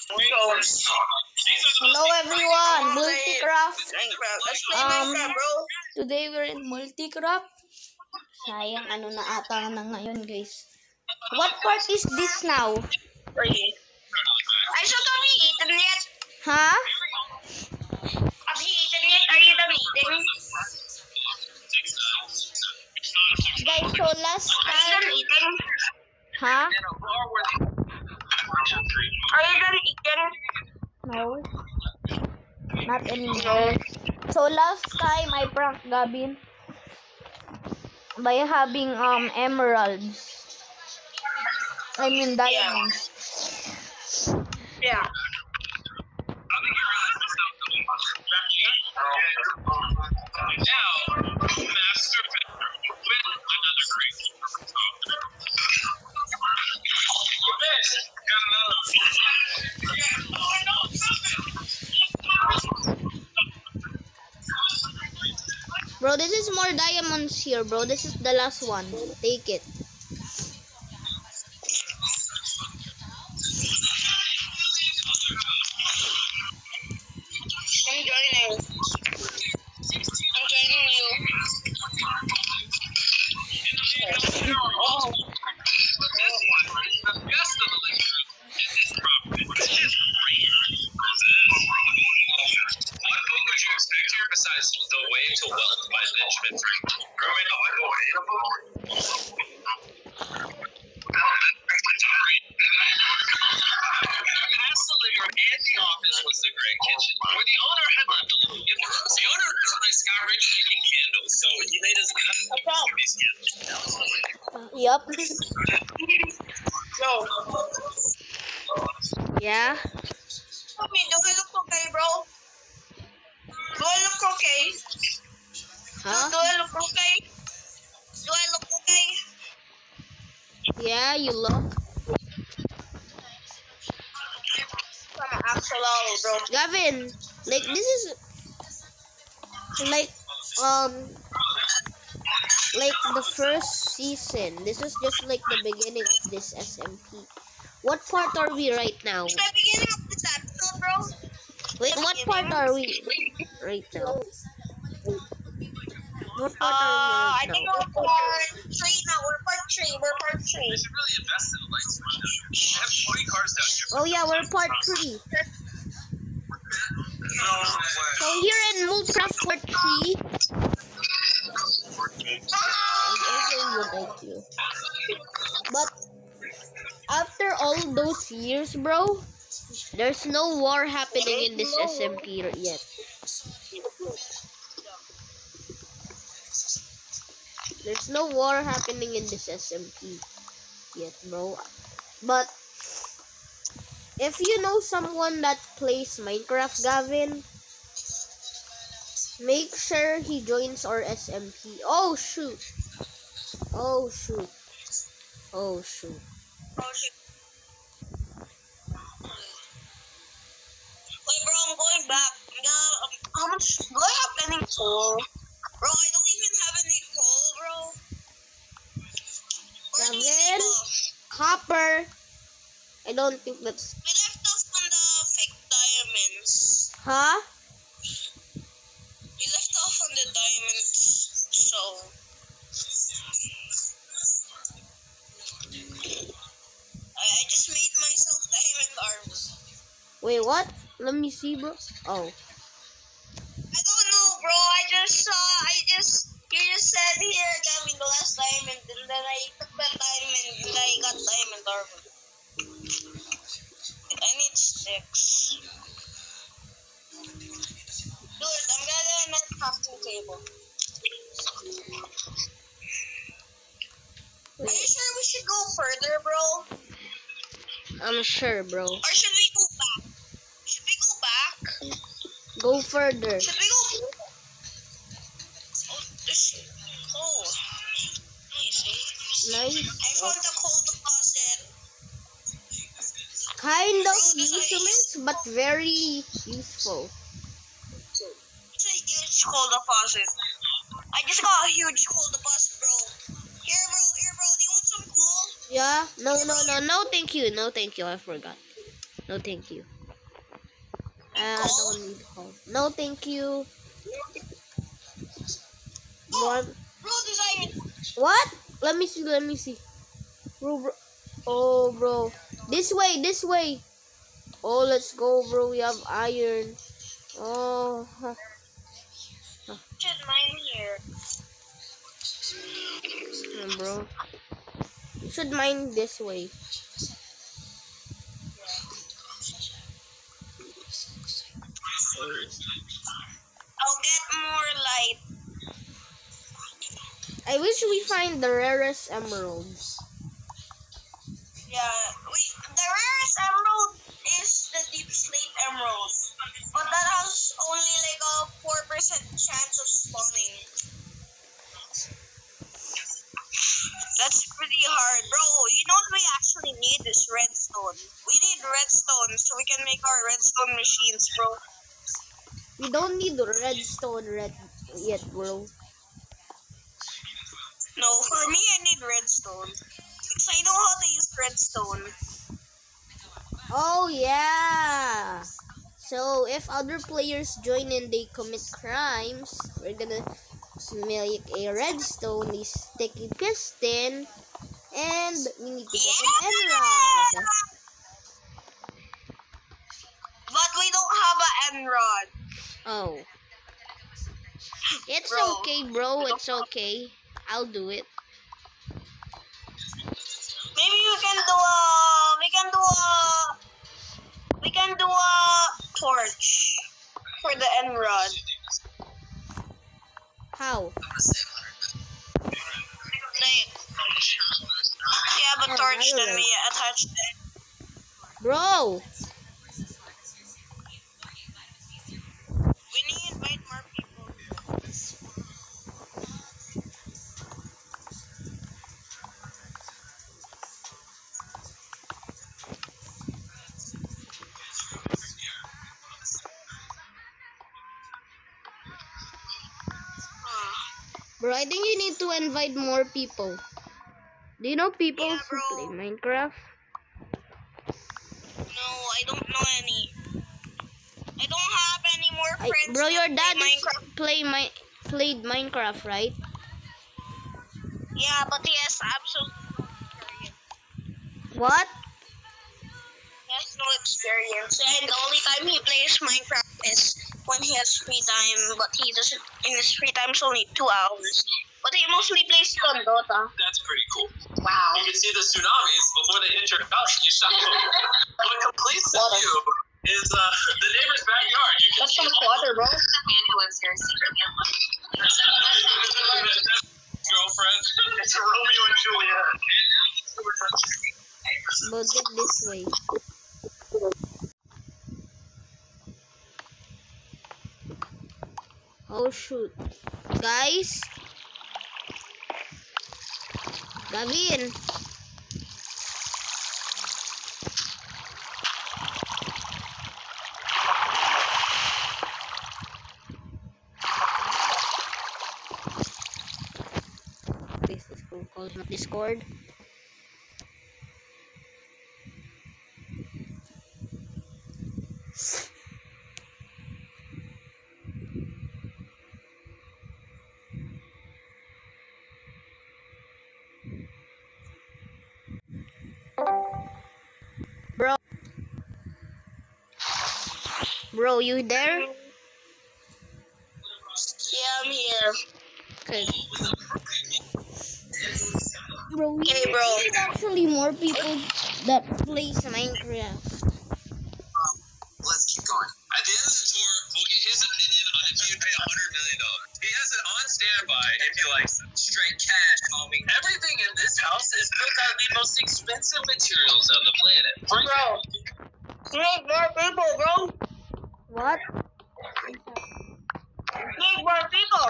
Hello everyone, Multicraft. Let's play Minecraft, bro. Today we're in Multicraft. Sayang, ano na ata na ngayon, guys. What part is this now? I still don't eaten yet. Huh? Have you eaten yet? Are you done eating? Guys, so last Are you done time... eating? Huh? Are you done eating? No. Not anymore. So last time I pranked Gavin by having emeralds. I mean diamonds. Yeah. Bro, this is more diamonds here, bro. This is the last one. Take it. I'm joining. I'm joining you. Oh. Besides The Way to Wealth by Benjamin Franklin. Past the living room and the office was the grand kitchen, where the owner had left a little gift for us. The owner realized got rich making candles, so he made us these candles. Yup. Yo. Yeah. Okay, do I look okay, bro? Do I look okay? Huh? Do I look okay? Do I look okay? Yeah, you look. I'm actually, bro. Gavin, like this is like the first season. This is just like the beginning of this SMP. What part are we right now? It's the beginning of this episode, bro. Wait, what part are we right now? What part are I we think right we're part 3 now. We're part 3. We're part 3. They should really invest in the lights around here. They have 20 cars down here. now? Oh yeah, we're part 3. So here in Multicraft part 3. But after all those years, bro, there's no war happening in this SMP yet. There's no war happening in this SMP yet, bro. But if you know someone that plays Minecraft, Gavin, make sure he joins our SMP. Oh shoot. Oh shoot. Oh shoot. Oh, shit. Wait, bro, I'm going back. How much do I have any coal? Bro, I don't even have any coal, bro. Where do we leave Gavin, off? copper. I don't think that's... We left off on the fake diamonds. Huh? We left off on the diamonds, so... I just made myself diamond armor. Wait, what? Let me see, bro. Oh. I don't know, bro. You just said here, got me the last diamond, and then I took that diamond, and I got diamond armor. I need sticks. Dude, I'm gonna net crafting table. Are you sure we should go further, bro? I'm sure, bro. Or should we go back? Should we go back? Go further. Should we go back? Oh, this coal. Nice. Nice. I found the coal deposit. Kind of Bro, this is useless, but very useful. It's a huge coal deposit. I just got a huge coal deposit, bro. Here, bro. Do you want some coal? Yeah? No, thank you. No, thank you. I forgot. No, thank you. I don't need help. No, thank you. What? Bro, design. What? Let me see. Let me see. Bro. Oh, bro. This way. This way. Oh, let's go, bro. We have iron. Oh. Should mine here. Bro. You should mine this way. I'll get more light. I wish we find the rarest emeralds. Yeah, the rarest emerald is the deep slate emerald, but that has only like a 4% chance of spawning. That's pretty hard, bro. You know what we actually need is redstone. We need redstone so we can make our redstone machines, bro. We don't need redstone yet, bro. No, for me, I need redstone because I know how to use redstone. Oh yeah. So if other players join and they commit crimes, we're gonna make a redstone, a sticky piston, and we need to get an emerald. But we don't have an emerald. Oh. It's Bro. okay, bro. It's okay. I'll do it. Maybe we can do a torch for the emerald. How? Like, you have a torch, then we attach it. Bro! We need to invite more people. Bro, I think you need to invite more people. Do you know people Yeah, who bro. play Minecraft? No, I don't know any. I don't have any more friends. Bro, your that dad play Minecraft. played Minecraft, right? Yeah, but he has absolutely no experience. What? He has no experience, and the only time he plays Minecraft is when he has free time. But he doesn't. In his free time, it's only 2 hours. But he mostly plays on Dota. That's pretty cool. Wow. You can see the tsunamis before they hit your house. You shot them. What completes the view is the neighbor's backyard. You can That's some water, bro. man who lives here secretly girlfriend. It's a Romeo and Juliet. But get this way. Oh shoot. Guys. Gavin. This is called Discord. Bro, you there? Yeah, I'm here. Okay. Bro, we Okay, bro. need actually more people that plays Minecraft. Let's keep going. At the end of the tour, we'll get his opinion on if you'd pay $100 million. He has it on standby if he likes it. Straight cash, homie. Everything in this house is built out of the most expensive materials on the planet. Bro. You need more people, bro. What? Need more people.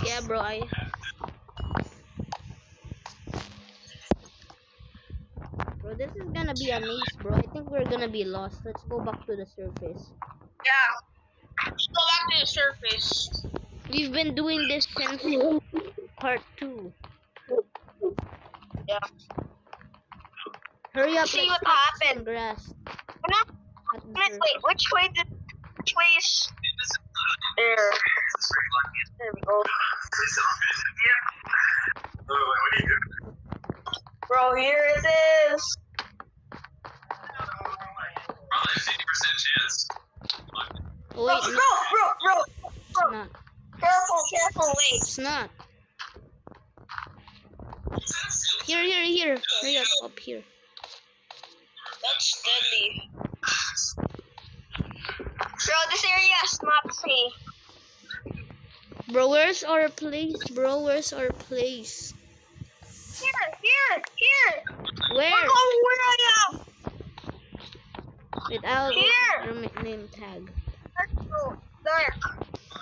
Yeah, bro, Bro, this is gonna be a maze, bro. I think we're gonna be lost. Let's go back to the surface. Yeah. Let's go back to the surface. We've been doing this since part 2. Yeah. Hurry up, See let's what cut some happened. grass. Wait, which way is there? There we go. Bro, here it is. Probably 50% chance. Oh, wait, no, Bro. it's not. Careful, wait. It's not. Here. Hurry up here. That's deadly. Bro, this area is not safe. Bro, where's our place? Here. Where? Look over where I am. Wait, I'll Here. your name tag. Dark.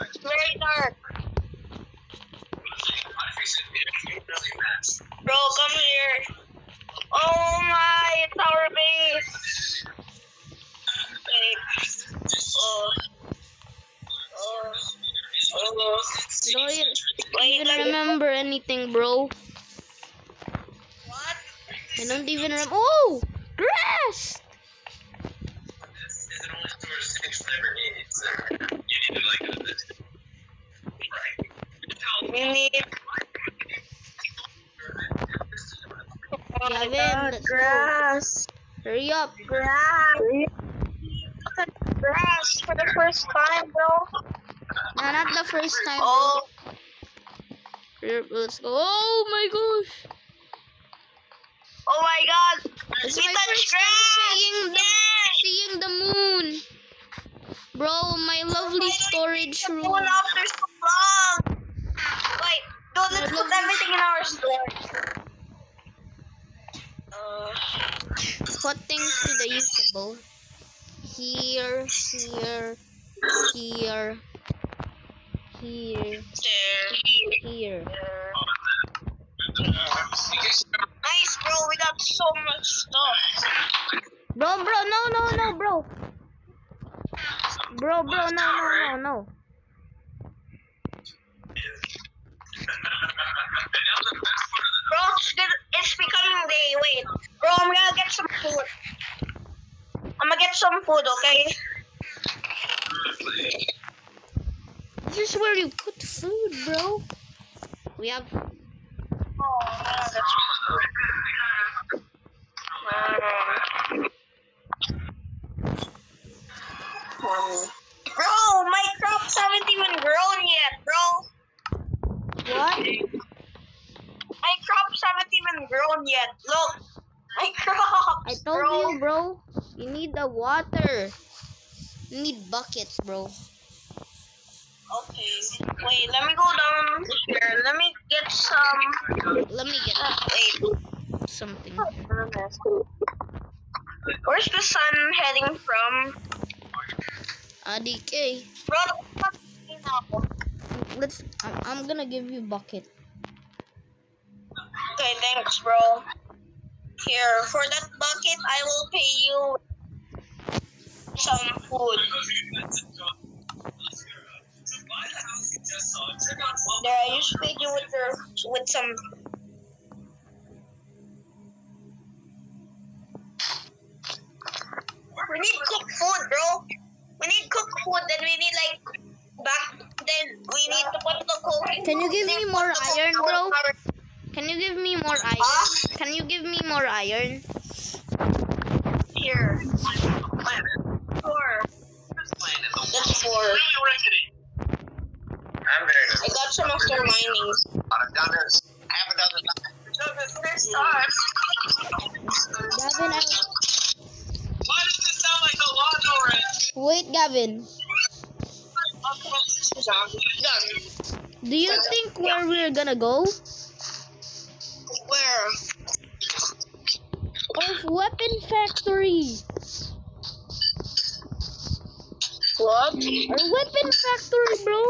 It's very dark. Bro, come here. Oh my, it's our base. Wait. Don't even remember anything, bro. What? I don't even remember. Oh! Grass! We need Gavin, let's go. grass. Hurry up. Grass for the first time, bro. Nah, not the first time. Oh, Hurry up, let's go. Oh my gosh. oh my God. It's We my touched first time grass. seeing the moon. Bro, my lovely storage room. Going after so long. Wait, dude, let's put everything in our storage. What things do they usable? Here. Nice, bro. We got so much stuff. Bro, no, bro. Bro, no. Bro, it's becoming day. Wait, bro, I'm gonna get some food. Okay? This is where you put food, bro. We have. Oh, yeah, that's Bro, my crops haven't even grown yet, bro. What? My crops haven't even grown yet. Look, my crops. I told you, bro. You need the water. You need buckets, bro. Okay. Wait, let me go down here. Let me get some. Let me get Wait. something. Where's the sun heading from? DK. Bro, I'm gonna give you bucket. okay, thanks, bro. Here, for that bucket, I will pay you some food. There, I just paid you with some. We need cooked food, bro. We need cooked food. Then we need Then we need to put the cook. Can you give me more iron, bro? Can you give me more iron? Can you give me more iron? Here. 4. That's 4. I'm very I got some after mining. half a dozen. Gavin, Why does this sound like a lawnmower? wait, Gavin. Done. Do you think where we're gonna go? Where? Of weapon factory. What? Our weapon factory, bro.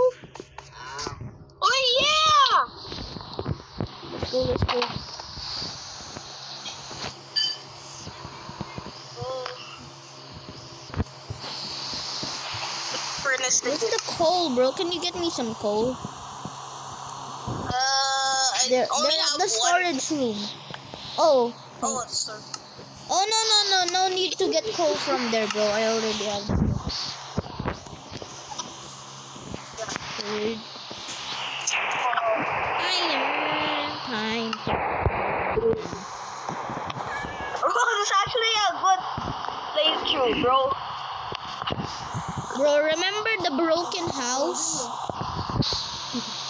Oh yeah! Let's go. Furnace. Where's the coal, bro? Can you get me some coal? I They're only at have the one. storage room. Oh. Oh, it's Oh, no need to get coal from there, bro. I already have this. Weird. Time. Oh, this is actually a good playthrough, bro. Bro, remember the broken house?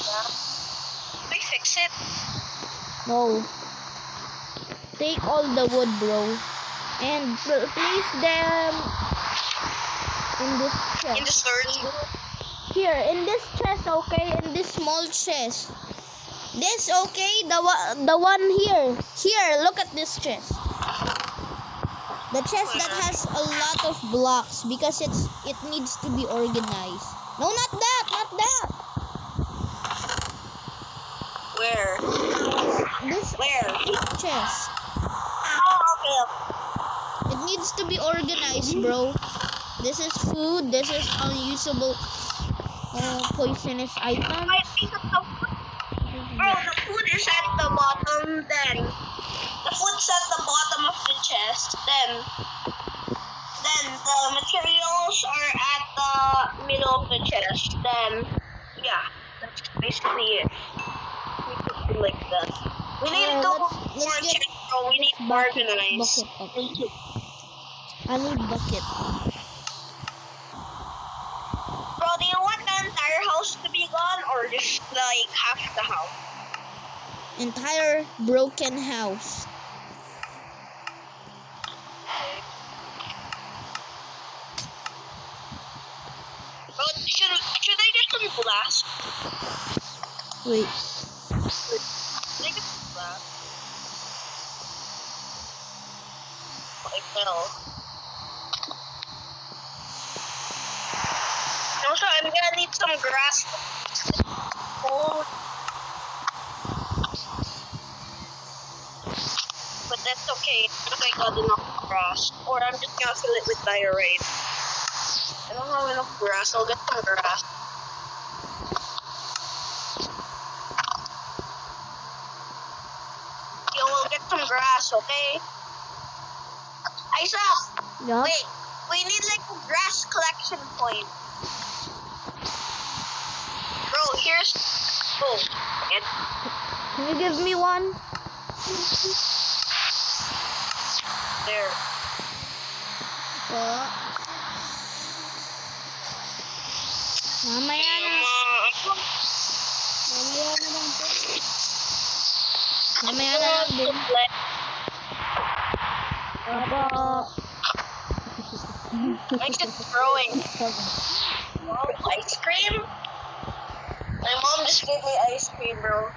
Yeah. We fix it. No. Take all the wood, bro. And place them in this chest. In the storage. Here, in this chest, okay? In this small chest. This, okay? The one here. Here, look at this chest. The chest that has a lot of blocks because it needs to be organized. No, not that, not that. Where? This Where? chest. Oh, okay. It needs to be organized, bro. This is food. This is unusable poisonous items. I think it's the food. Bro, the food is at the bottom then. The food's at the bottom of the chest. Then the materials are at the middle of the chest. Then, yeah, that's basically it. We could do like that. We need to let's get bro. We need to organize. Bucket. I need bucket. Bro, do you want the entire house to be gone or just like half the house? Entire broken house. Bro, should I get some glass? Wait. Should I get some glass? I fell. Also, I'm gonna need some grass. Oh. But that's okay, because I got enough grass. Or I'm just gonna fill it with diorite. I don't have enough grass, I'll get some grass. Yo, we'll get some grass, okay? Isaac! Yeah. Wait, we need like a grass collection point. Bro, here's... Oh, it... Can you give me one? There. Mamaya na. Mamaya na lang din. Opo. I'm just throwing. Wow, ice cream? My mom just gave me ice cream, bro.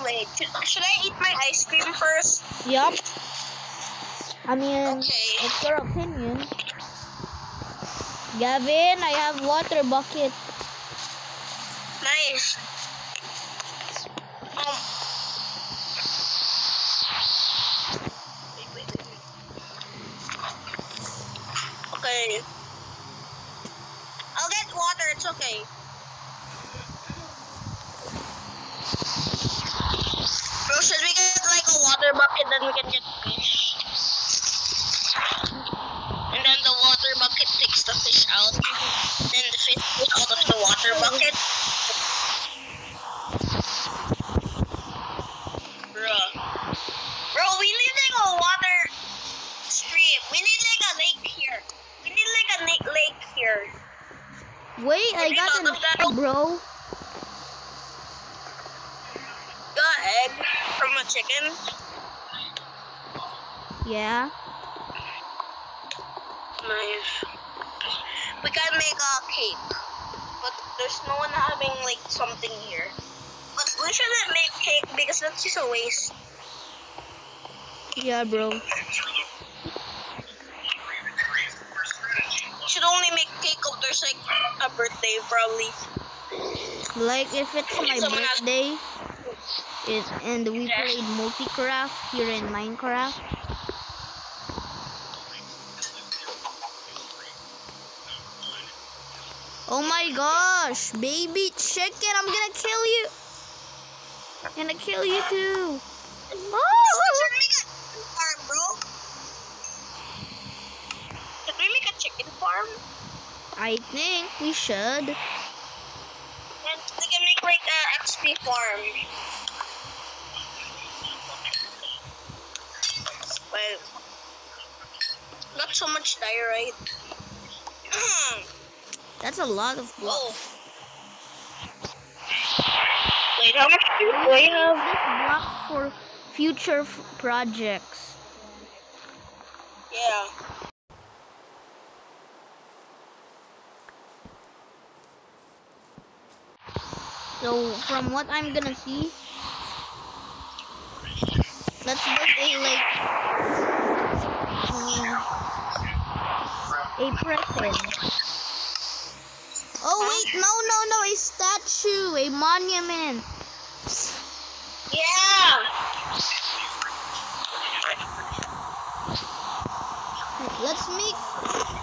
Wait, should I eat my ice cream first? Yup. I mean, Okay. it's your opinion. Gavin, I have water bucket. Nice. Wait. Okay. I'll get water, it's okay. Bro, should we get like a water bucket, then we can get fish? And then the water bucket takes the fish out. Then the fish goes out of the water bucket. Bro, we need like a water stream. We need like a lake here. We need like a lake here. Wait, I got an egg, bro. Got egg from a chicken. Yeah. Nice. We can make a cake, but there's no one having like something here. But we shouldn't make cake because that's just a waste. Yeah, bro. You should only make cake if there's like a birthday, probably. Like if it's my someone has- birthday, and we played multi-craft here in Minecraft. Oh my gosh, baby chicken, I'm gonna kill you. I'm gonna kill you too. I think we should. And we can make like a XP farm. Well, not so much diorite. That's a lot of blocks. Oh. Wait, how much do I have? This block for future projects. Yeah. So from what I'm gonna see, let's build a present. Oh wait, no, a statue, a monument. Yeah. Let's make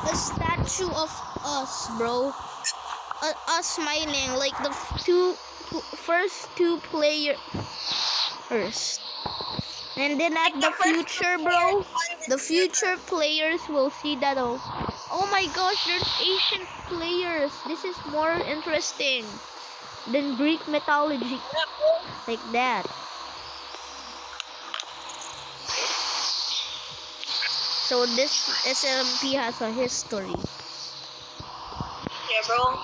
a statue of us, bro. Us smiling like the first two players. And then at the future, bro, the future players will see that. Oh my gosh, there's ancient players. This is more interesting than Greek mythology. Like that. So this SMP has a history. Yeah, bro.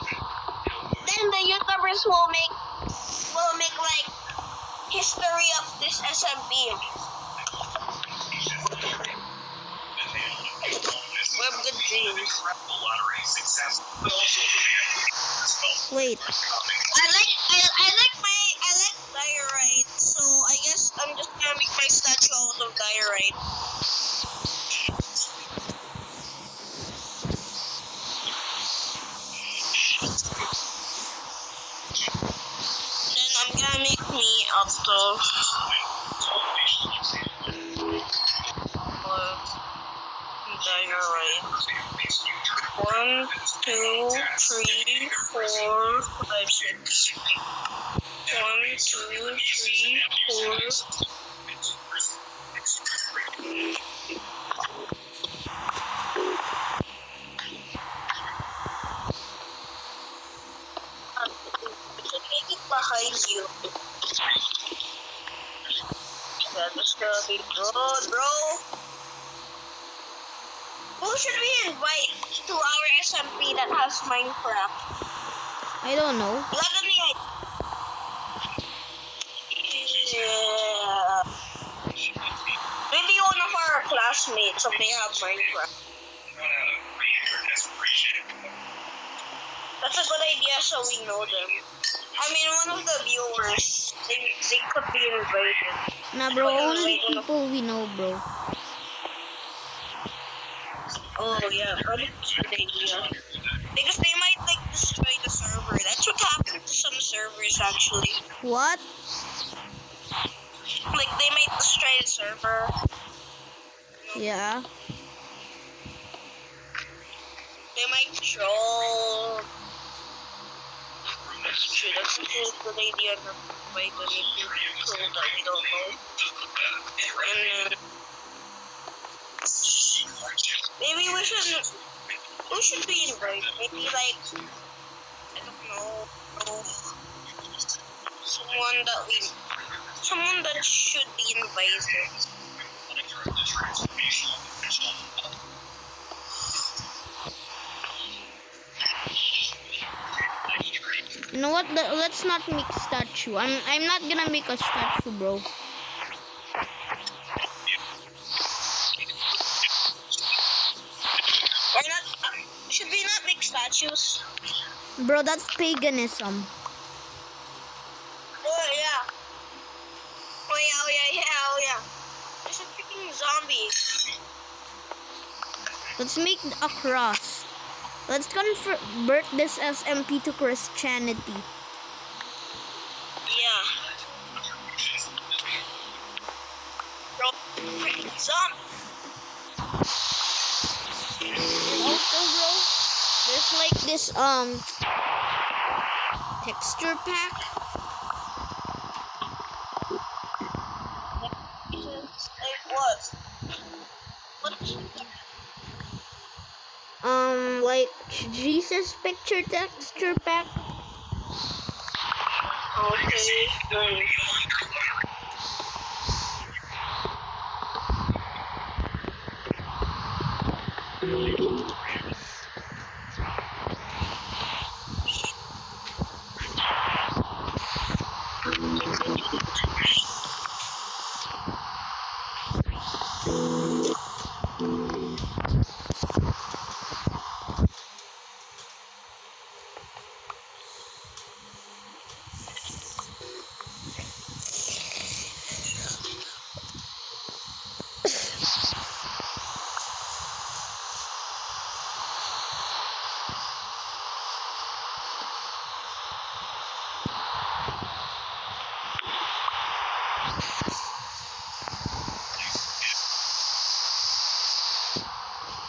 Then the YouTubers will make like history of this SMP. We have good dreams. Wait. I like diorite, so I guess I'm just gonna make my statue out of diorite. Then I'm gonna make me out of diorite. 1, 2, 3, 4, 5, 6. 1, 2, 3, 4. Make it behind you. That is gonna be good, bro. Who should we invite to our SMP that has Minecraft? I don't know. Blood on the Ice. Yeah. Maybe one of our classmates if they have Minecraft. That's a good idea, so we know them. I mean, one of the viewers, they could be invited. Nah, bro, only people we know, bro. Oh yeah, probably a good idea. Because they might like destroy the server. That's what happened to some servers actually. What? Like they might destroy the server. Yeah. They might troll. That's true. That's a really good idea. Not invite any people that we don't know. And maybe we should. Who should we invite? Maybe like I don't know. Someone that should be invited. You know what? Let's not make statue. I'm not gonna make a statue, bro. Why not? Should we not make statues? Bro, that's paganism. Oh yeah. Oh yeah. There's a freaking zombie. Let's make a cross. Let's convert this SMP to Christianity. Yeah. Bro, freaking zombie. Also, bro, there's like this texture pack. Like what? What? like Jesus picture texture pack. Okay.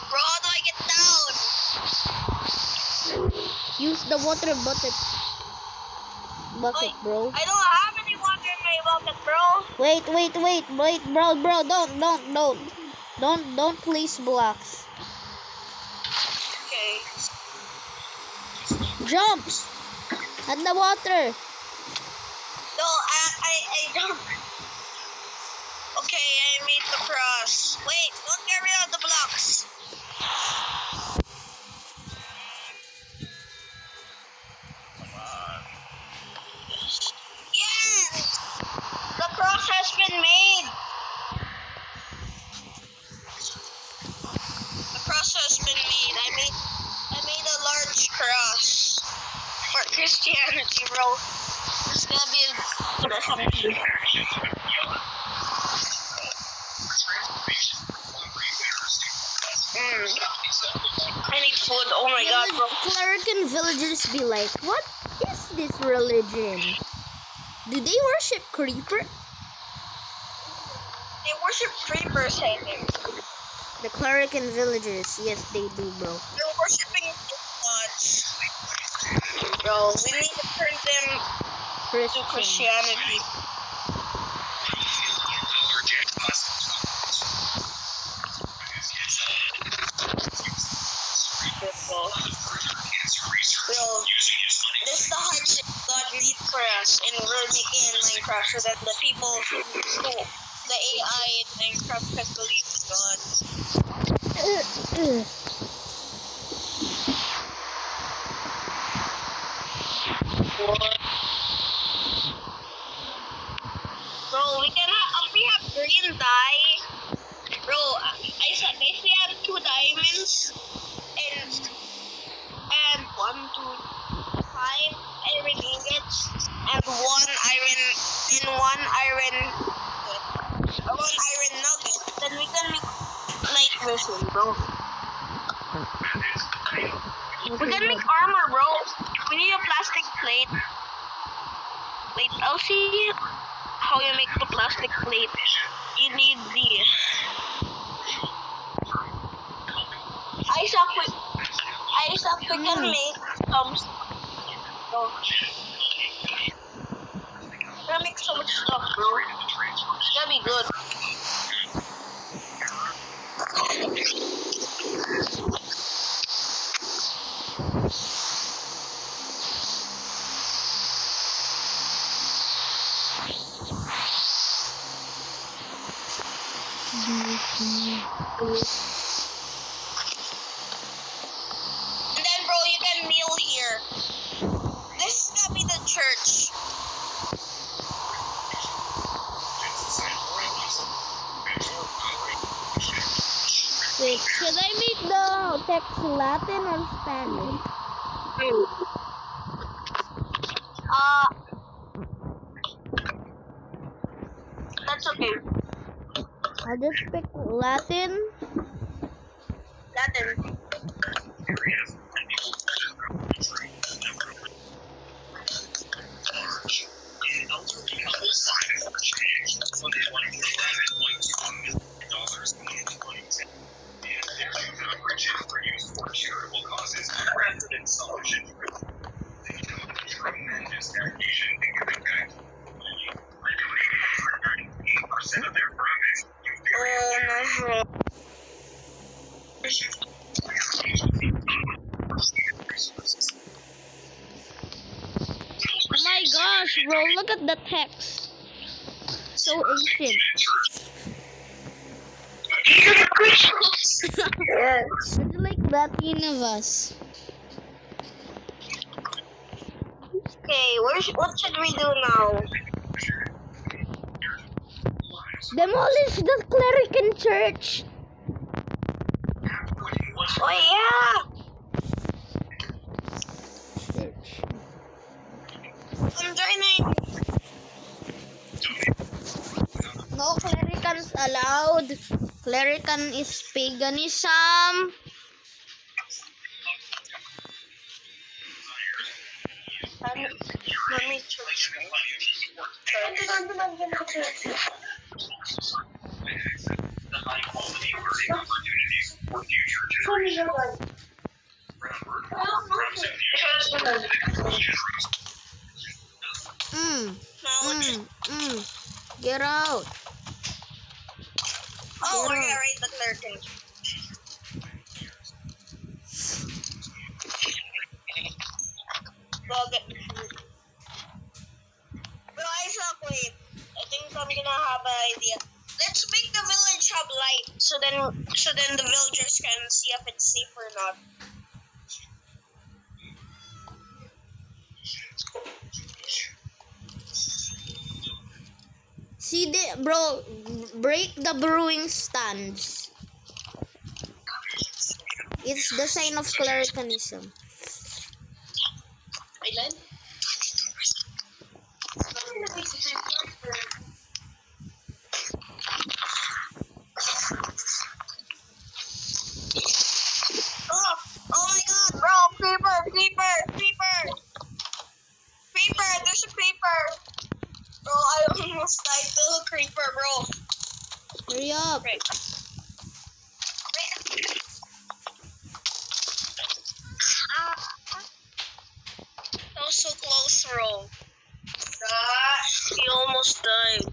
Bro, how do I get down? Use the water bucket, bro. I don't have any water in my bucket, bro. Wait, bro, don't place blocks. Okay. Jump at the water. No, I don't. Okay, I made the cross. Wait, don't get rid of the blocks. Yes! The cross has been made. The cross has been made. I made a large cross for Christianity, bro. It's gonna be I need food. Oh my god, bro. Clerican villagers be like, what is this religion? Do they worship creeper? They worship creepers, I think. The clerican villagers, yes they do, bro. They're worshiping gods. Bro, we need to turn them to Christianity. Bro, this is the hardship God made for us, and we're making in Minecraft so that the people who, the AI in Minecraft can believe in God. Bro, we have green dye. Bro, I said if we have 2 diamonds and 1, 2, 5 iron ingots and one iron nugget, then we can make night vision, bro. We can make armor, bro. We need a plastic plate. Wait, I'll see how you make the plastic plate. You need the Isaac, we can make we're gonna make so much stuff, bro. It's gonna be good. And then, bro, you can kneel here. This is gonna be the church. Wait, should I make the text Latin or Spanish? That's okay. I'll just pick Latin. Latin. look at that hex. So ancient. Yes. It's like that universe. Okay, what should we do now? Demolish the Clerican Church. Oh yeah! I'm joining. No clericans allowed. Clerican is paganism. Let me check. Get out. Oh, we're gonna raid the clerk. Well, get Bro, wait. I think I'm gonna have an idea. Let's make the village have light, so then the villagers can see if it's safe or not. See the bro, break the brewing stands. It's the sign of clericanism. Ilan? Oh my god, bro, creeper, there's a creeper. Bro, I almost died to a creeper, bro. Hurry up. Right. That was so close, bro. He almost died.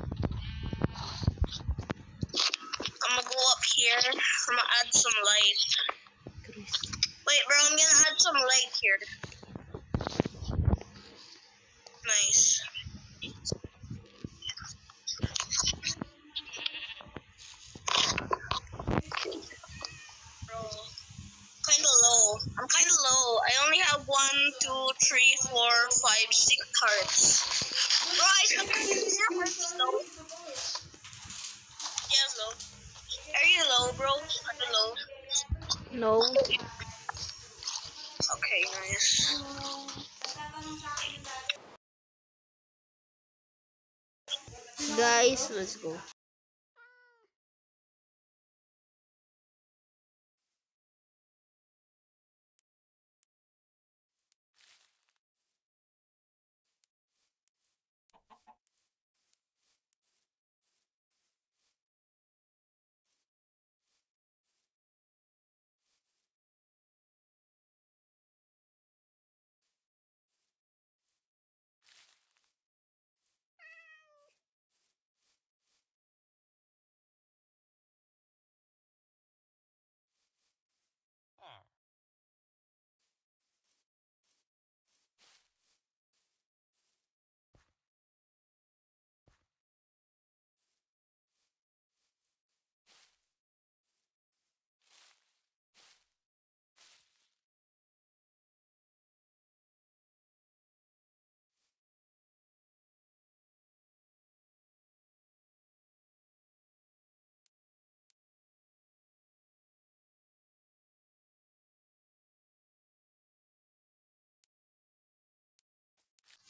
I'm gonna go up here. I'm gonna add some light. Wait, bro, I'm gonna add some light here. Nice. Bro, I'm kinda low. I only have 1, 2, 3, 4, 5, 6 cards. Bro, I still have low. Yeah, low. Are you low, bro? Are you low? No. Okay, nice. Guys, let's go.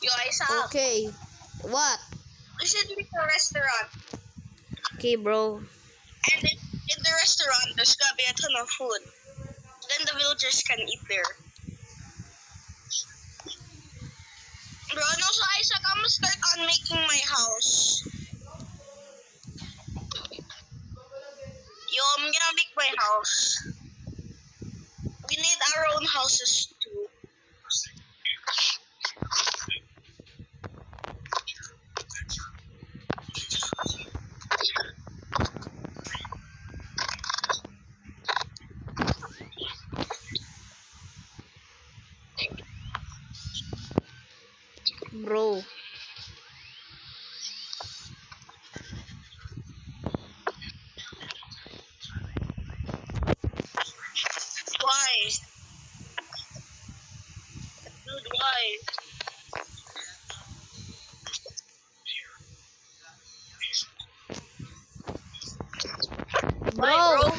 Yo, Isa, Okay. What? we should make a restaurant. Okay, bro. And in the restaurant, there's gonna be a ton of food. Then the villagers can eat there. Bro, and also, Isaac, I'm gonna start on making my house. Yo, I'm gonna make my house. We need our own houses too. Bro. Why, Bro, bro?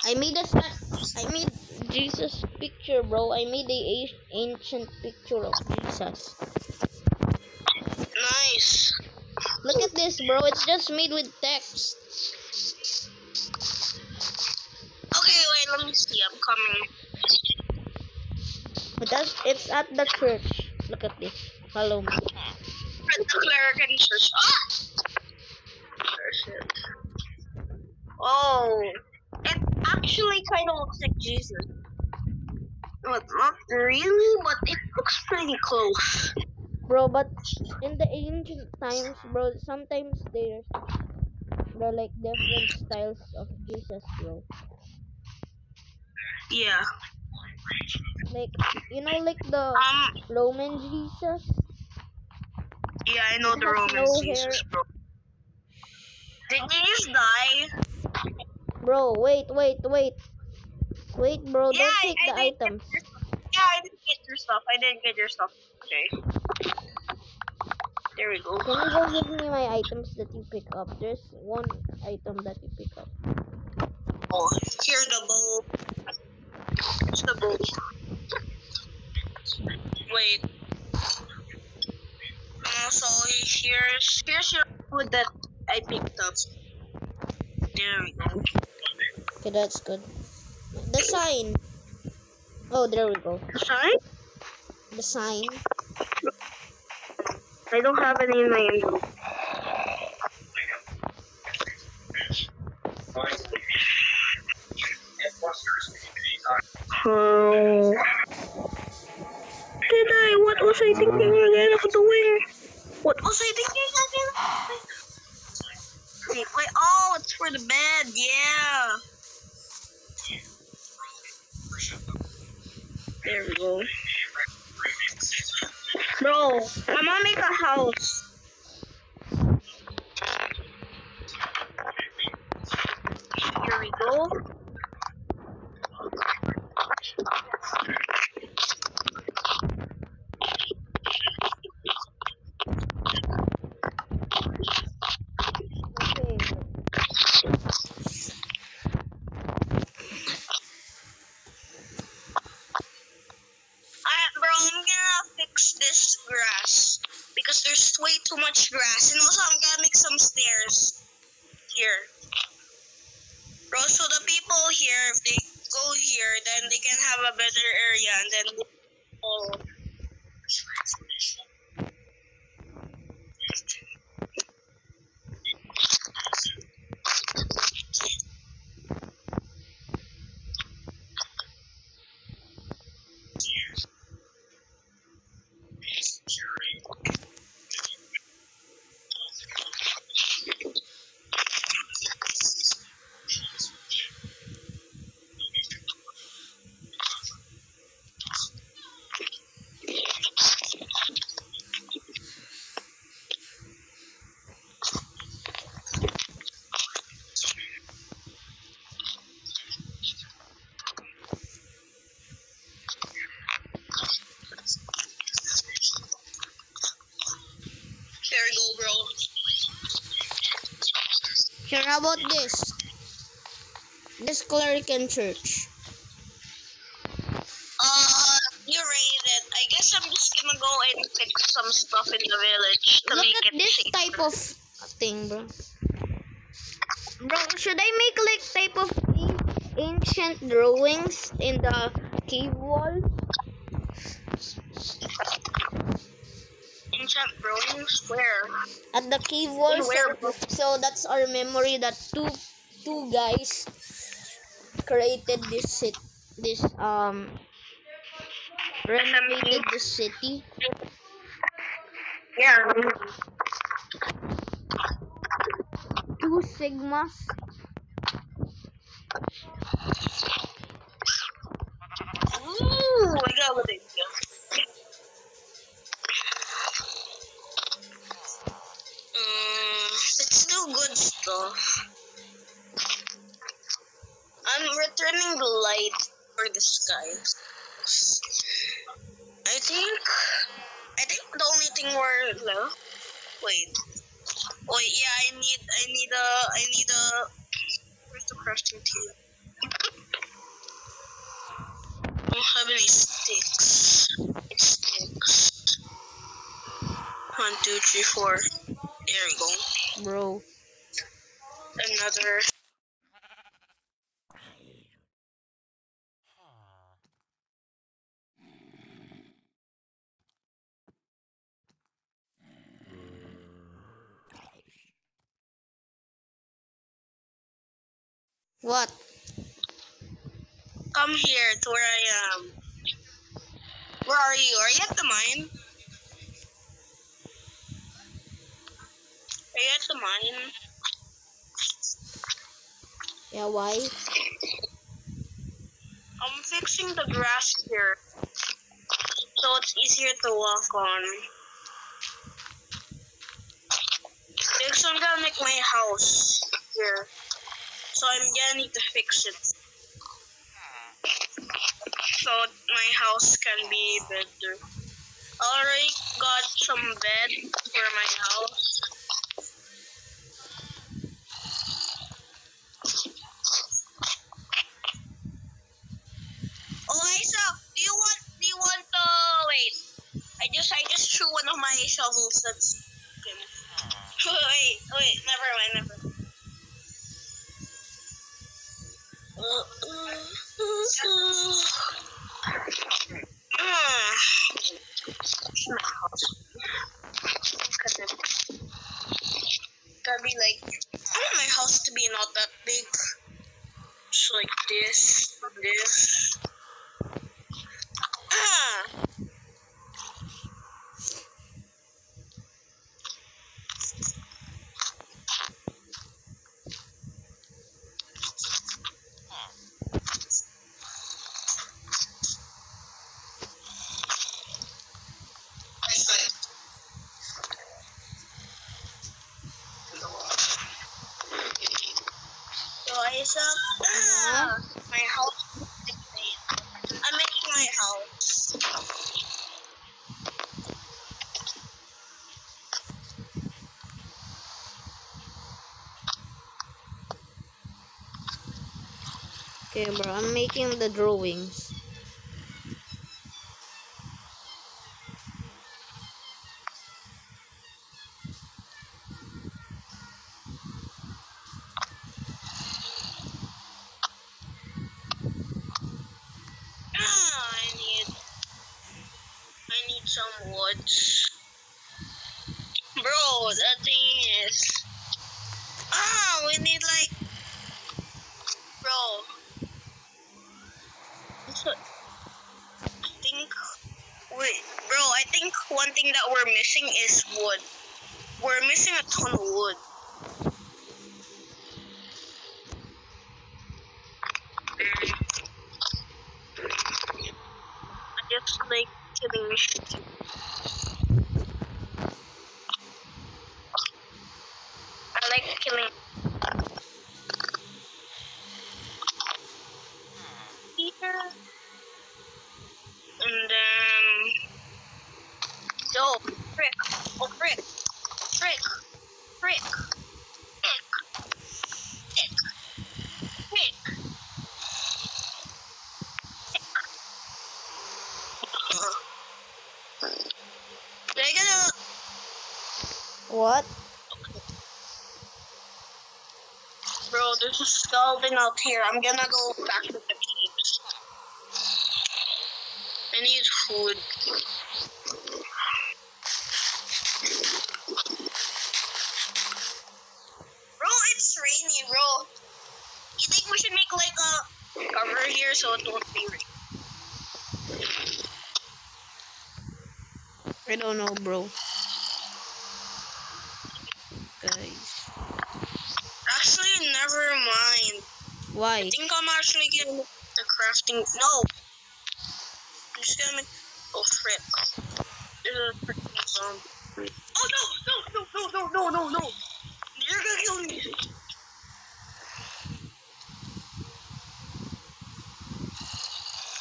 I made Jesus picture, bro. I made ancient picture of Jesus. Nice. Look at this, bro. It's just made with text. Okay, wait, let me see. I'm coming. It's at the church. Look at this. Follow me. The cleric and church. Oh, it actually kind of looks like Jesus. But not really, but it looks pretty close. Bro, but in the ancient times, bro, sometimes they're like different styles of Jesus, bro. Yeah. Like, you know, like the Roman Jesus? Yeah, I know It the has Roman no Jesus, hair. bro. Did Jesus die? Bro, wait. Wait, bro, Yeah, don't take the I didn't items. get your stuff. Yeah, I didn't get your stuff. I didn't get your stuff. Okay. There we go. Can you go give me my items that you pick up? There's one item that you pick up. Oh, here's the bowl. Here's the bowl. Wait. So here's your food that I picked up. There we go. Okay, that's good. The sign. Oh, there we go. Sorry? The sign. I don't have any in my envelope. Oh. Did I? What was I thinking again of doing? What was I thinking again? Wait. Oh, it's for the bed. Yeah. There we go. Bro, I'm gonna make a house. Here we go. Bro, I'm gonna fix this grass because there's way too much grass, and also I'm gonna make some stairs here. Bro, so the people here, if they go here, then they can have a better area, and then oh. There we go, bro. Here, how about this? This Clerican church. You rated it. I guess I'm just gonna go and fix some stuff in the village to Look make at it this safer. type of thing, bro. Bro, should I make like type of ancient drawings in the cave wall? Ancient drawings? Where? At the cave wall. Where? So that's our memory that two guys created renovated this city. Yeah. 2 Sigmas. Ooh, I got what it is. Let's do good stuff. I'm returning the light for the sky. I think the only thing we're left. Wait, yeah, I need crafting table. I don't have any sticks. Sticks. 1, 2, 3, 4. There we go. Bro. Another. What? Come here to where I am. Where are you? Are you at the mine? Are you at the mine? Yeah, why? I'm fixing the grass here, so it's easier to walk on. Because I'm gonna make my house here, so I'm gonna need to fix it. So my house can be better. I already got some bed for my house. Oh, Isa, do you want wait. I just threw one of my shovels that's wait, never mind. Gotta be like, I want my house to be not that big. Just like this. So Isa, my house. I'm making my house. Okay, bro. I'm making the drawings. I need some woods. Bro, the thing is, we need like, bro. I think one thing that we're missing is wood. We're missing a ton of wood. I just like killing shit. I like killing. Here. And then, frick, frick, frick, frick, frick, frick. They're gonna. What? Bro, there's a skeleton out here. I'm gonna go back to the caves. I need food. Bro, it's rainy, bro. You think we should make like a cover here so it won't be rain? I don't know, bro. Guys. Actually, never mind. Why? I think I'm actually gonna make the crafting. No. I'm just gonna make. Oh, frick. There's a freaking zombie. Oh, no. You're gonna kill me.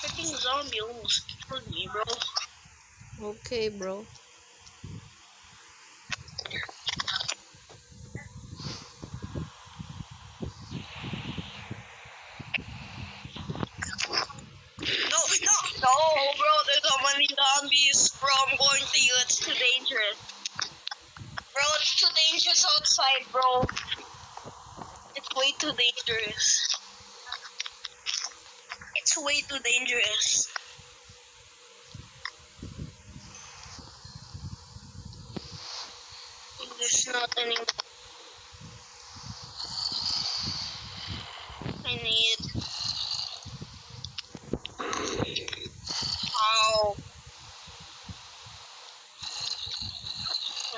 Freaking zombie almost killed me, bro. Okay, bro. I'm going to you. It's too dangerous. Bro, it's too dangerous outside, bro. It's way too dangerous. It's way too dangerous. There's not any. I need. Oh.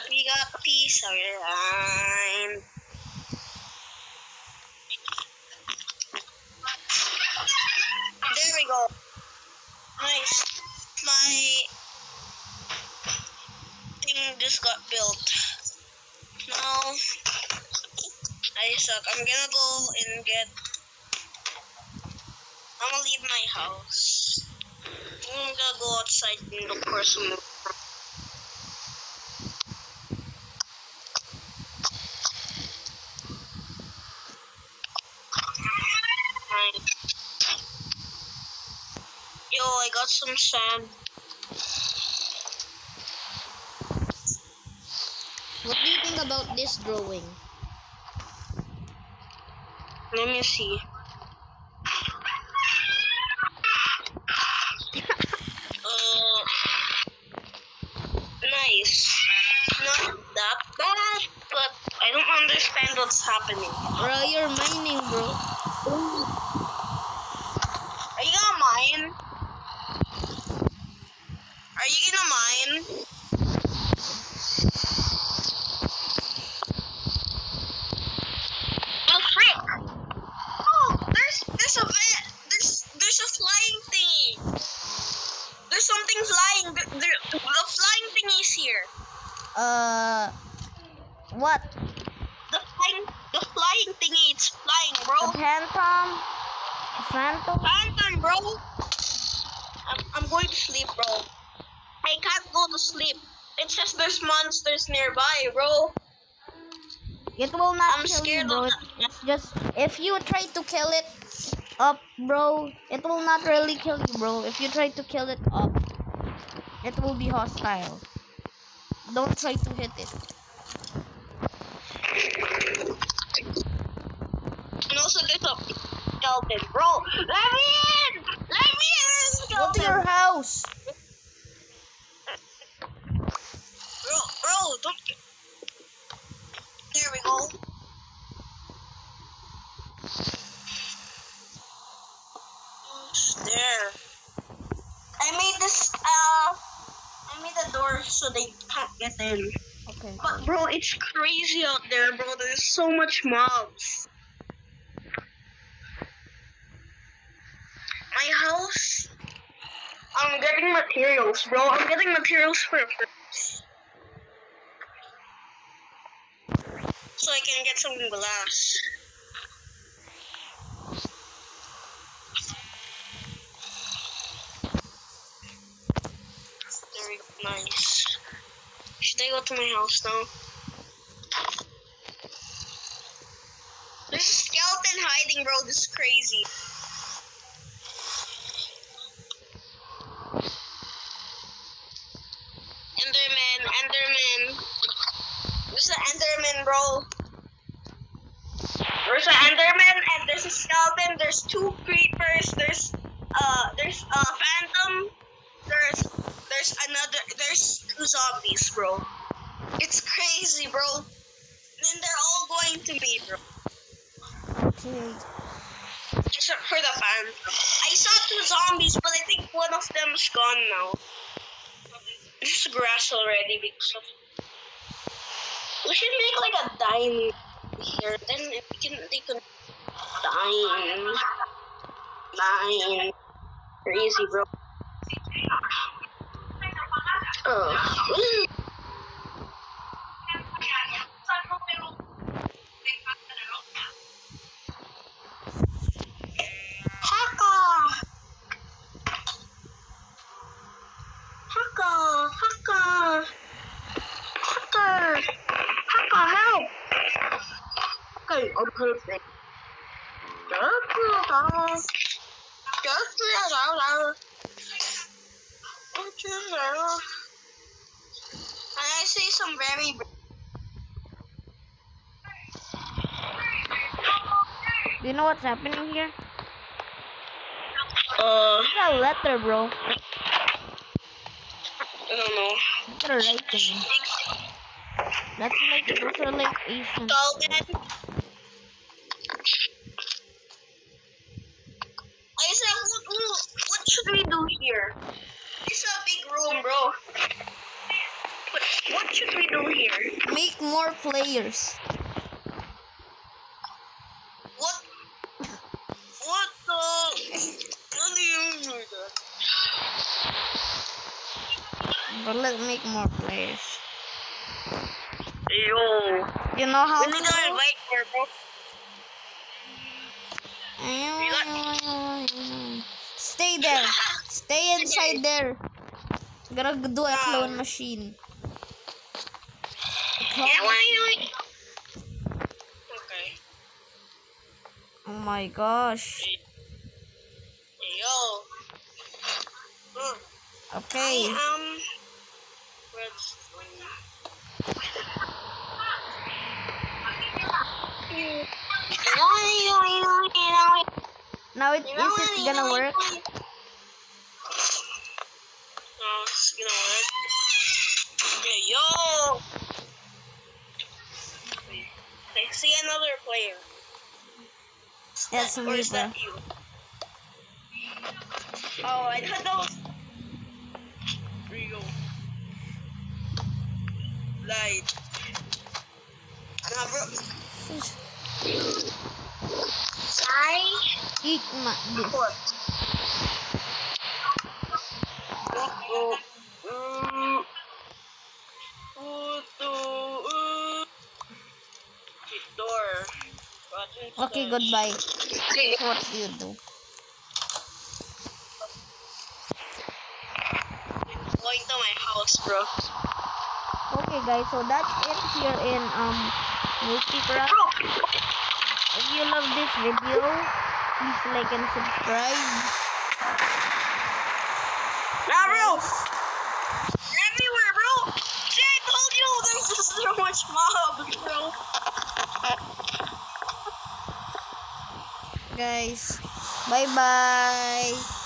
We got peace of your line. There we go. Nice. My thing just got built. Now I suck. I'm gonna go and get. I'm gonna leave my house. I'm gonna go outside and look for some. Yo, I got some sand. What do you think about this drawing? Let me see. Nice. Not that bad, but I don't understand what's happening. Bro, you're mining, bro. Are you gonna mine? Are you gonna mine? Oh frick! Oh, there's a there's a flying thingy. There's something flying. The flying thingy is here. What? The flying thingy. It's flying, The bro. phantom? The phantom? Phantom, bro. I'm going to sleep, bro. I can't go to sleep. It says there's monsters nearby, bro. It will not I'm kill scared you, bro. of It's just, if you try to kill it up, bro, it will not really kill you, bro. If you try to kill it up, it will be hostile. Don't try to hit it. And also there's a skeleton, bro. Let me in! Let me in! Go to Skeleton. your house. Bro, don't. There we go. There. I made this. I made a door so they can't get in. Okay. But bro, it's crazy out there, bro. There's so much mobs. My house. I'm getting materials, bro. I'm getting materials for first. So I can get some glass. There we go. Nice. Should I go to my house now? There's a skeleton hiding, bro. This is crazy. Enderman. There's an Enderman, bro. There's an Enderman and there's a skeleton. There's two creepers. There's a phantom. There's two zombies, bro. It's crazy, bro. And they're all going to me, bro. Okay. Except for the phantom. I saw two zombies, but I think one of them's gone now. There's grass already because of. We should make like a dine here. Then they can dine. Crazy, bro. Haka, help! Okay, I'm perfect. say some very. Do you know what's happening here? It's a letter, bro. I don't know. Look at the writing. That's like, those are like Asian. Isaac, what should we do here? It's a big room, bro. What should we do here? Make more players. What the? What do you do that? But let's make more players. Yo. You know how We need to invite her, bro. Stay there. Stay inside there. Gotta do a clone machine. Yeah, why you like? Okay. Oh my gosh. Yo. Okay. Now is it gonna work? Oh, it's gonna work. Okay, yo. I see another player. That's Or me, is bro. that you? Oh, I thought that was. There you go. Light. Bro. Eat my this. Okay, goodbye. What do you do? Going to my house, bro. Okay, guys. So that's it here in Multicraft. If you love this video, please like and subscribe. Nah, bro. Everywhere, bro. See, I told you there's just so much mobs, bro. Guys, bye bye.